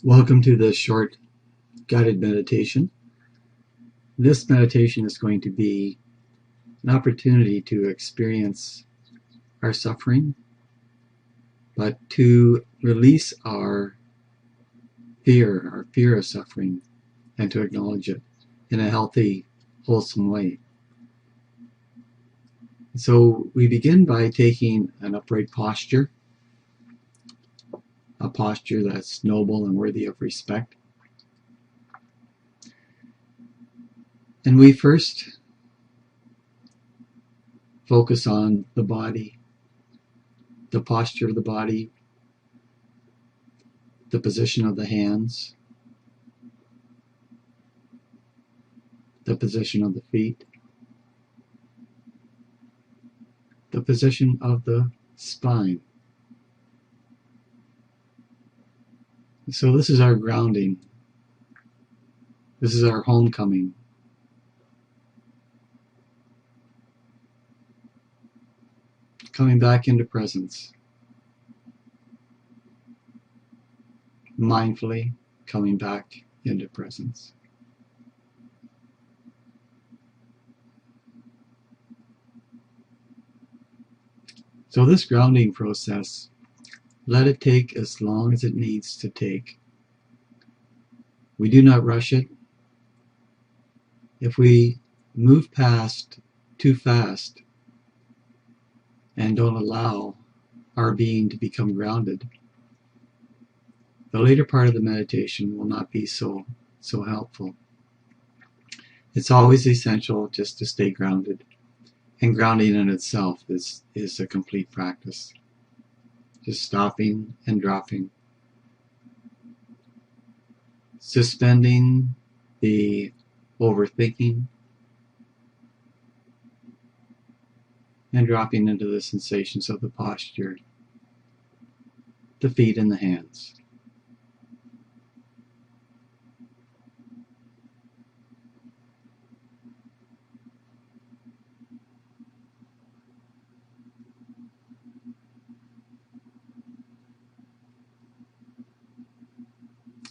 Welcome to this short guided meditation. This meditation is going to be an opportunity to experience our suffering, but to release our fear of suffering, and to acknowledge it in a healthy, wholesome way. So we begin by taking an upright posture, a posture that's noble and worthy of respect. And we first focus on the body, the posture of the body, the position of the hands, the position of the feet, the position of the spine. So this is our grounding. This is our homecoming. Coming back into presence. Mindfully coming back into presence. So this grounding process, let it take as long as it needs to take. We do not rush it. If we move past too fast and don't allow our being to become grounded, the later part of the meditation will not be so helpful. It's always essential just to stay grounded. And grounding in itself is a complete practice. Just stopping and dropping. Suspending the overthinking and dropping into the sensations of the posture, the feet and the hands.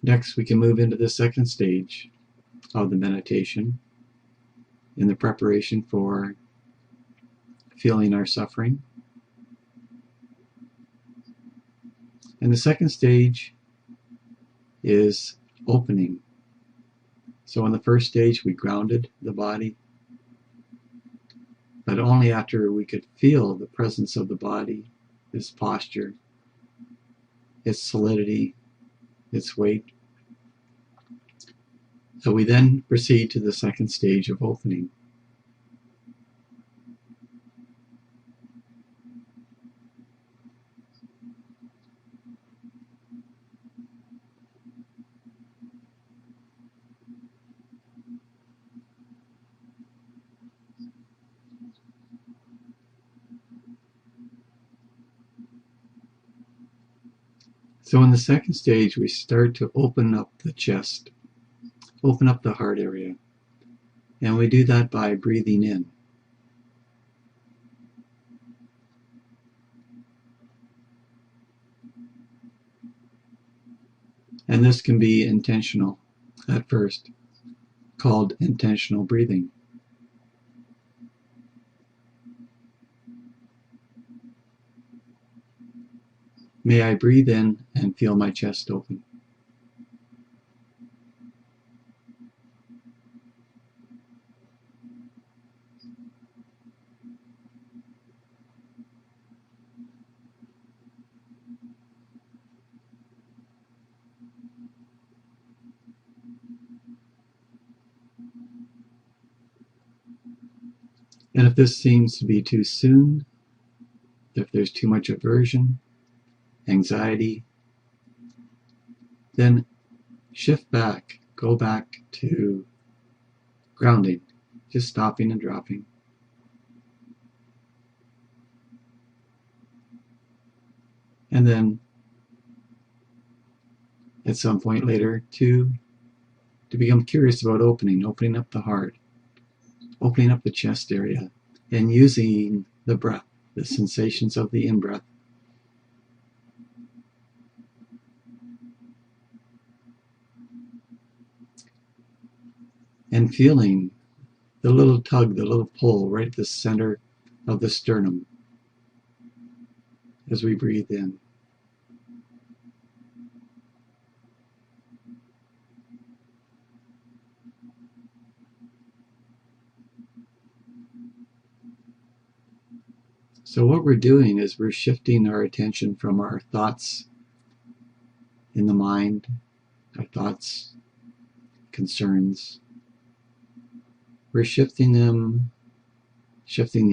Next, we can move into the second stage of the meditation in the preparation for feeling our suffering. And the second stage is opening. So in the first stage, we grounded the body, but only after we could feel the presence of the body, its posture, its solidity, its weight. So we then proceed to the second stage of opening. So in the second stage, we start to open up the chest, open up the heart area. And we do that by breathing in. And this can be intentional at first, called intentional breathing. May I breathe in and feel my chest open. And if this seems to be too soon, if there's too much aversion, anxiety, then shift back, go back to grounding, just stopping and dropping. And then at some point later to become curious about opening up the heart, opening up the chest area, and using the breath, the sensations of the in-breath. and feeling the little tug, the little pull right at the center of the sternum as we breathe in. So what we're doing is we're shifting our attention from our thoughts in the mind, our thoughts, concerns. We're shifting the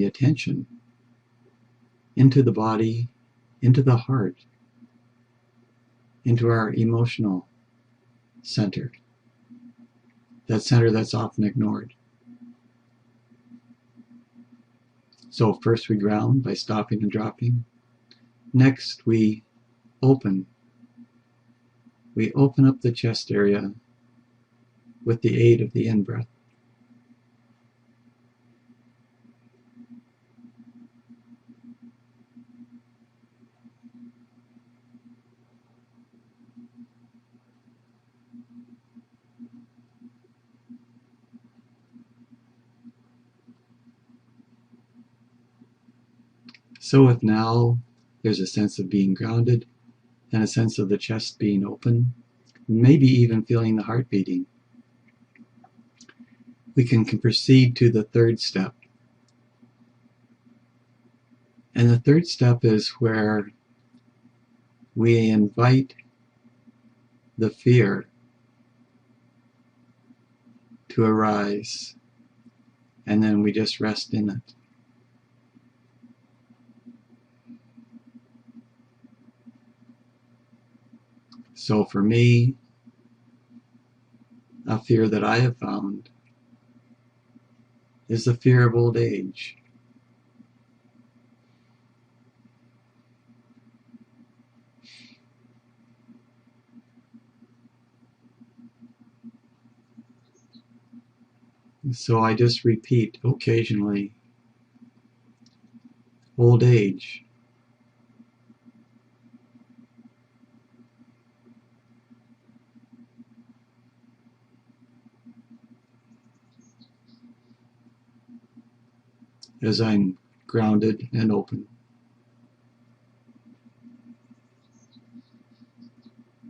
attention into the body, into the heart, into our emotional center, that center that's often ignored. So first we ground by stopping and dropping. Next we open. We open up the chest area with the aid of the in-breath. So if now there's a sense of being grounded and a sense of the chest being open, maybe even feeling the heart beating, we can proceed to the third step. And the third step is where we invite the fear to arise, and then we just rest in it. So for me, a fear that I have found is the fear of old age. So I just repeat occasionally, old age. As I'm grounded and open.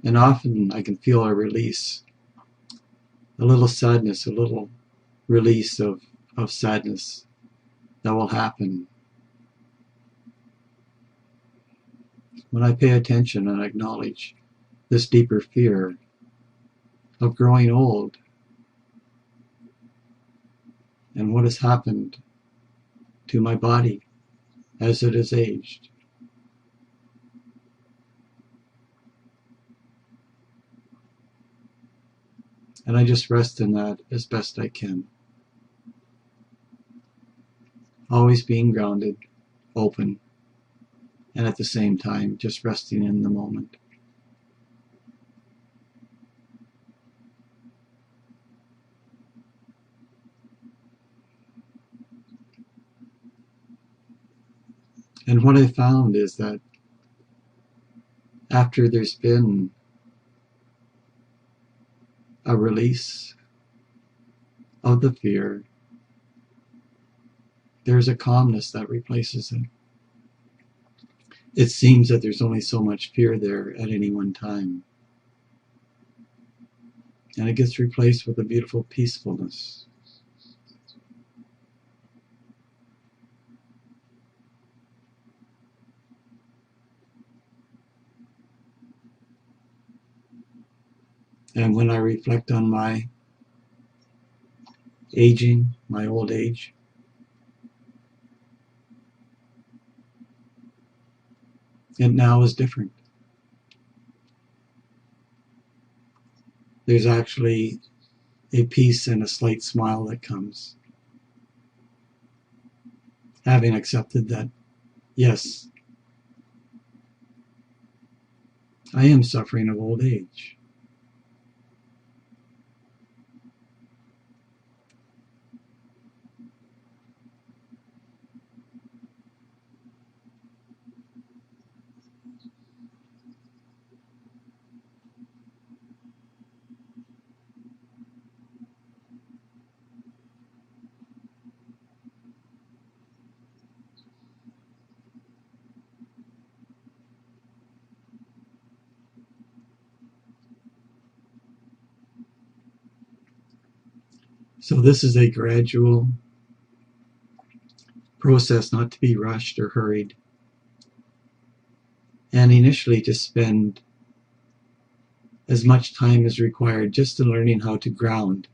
And often I can feel a release, a little sadness, a little release of sadness that will happen when I pay attention and acknowledge this deeper fear of growing old and what has happened to my body as it has aged. And I just rest in that as best I can. Always being grounded, open, and at the same time just resting in the moment. And what I found is that after there's been a release of the fear, there's a calmness that replaces it. It seems that there's only so much fear there at any one time. And it gets replaced with a beautiful peacefulness. And when I reflect on my aging, my old age, it now is different. There's actually a peace and a slight smile that comes. Having accepted that, yes, I am suffering of old age. So this is a gradual process, not to be rushed or hurried. And initially to spend as much time as required just in learning how to ground,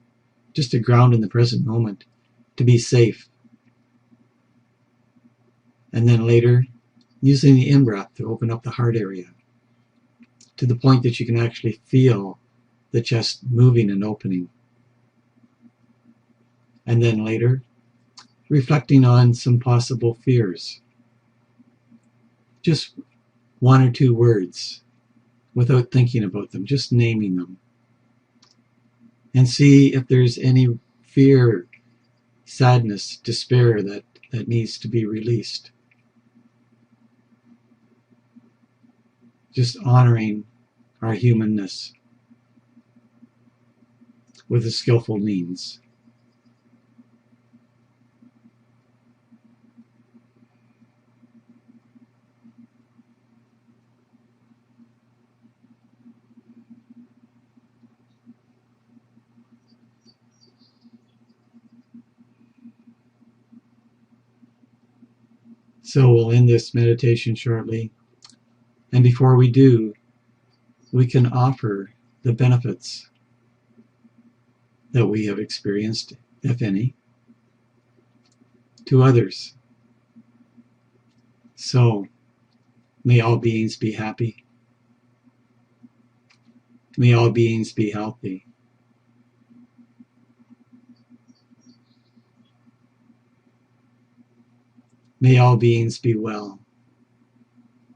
just to ground in the present moment, to be safe. And then later, using the in-breath to open up the heart area to the point that you can actually feel the chest moving and opening. And then later, reflecting on some possible fears. Just one or two words without thinking about them, just naming them. And see if there's any fear, sadness, despair that needs to be released. Just honoring our humanness with a skillful means. So we'll end this meditation shortly. And before we do, we can offer the benefits that we have experienced, if any, to others. So, may all beings be happy. May all beings be healthy. May all beings be well.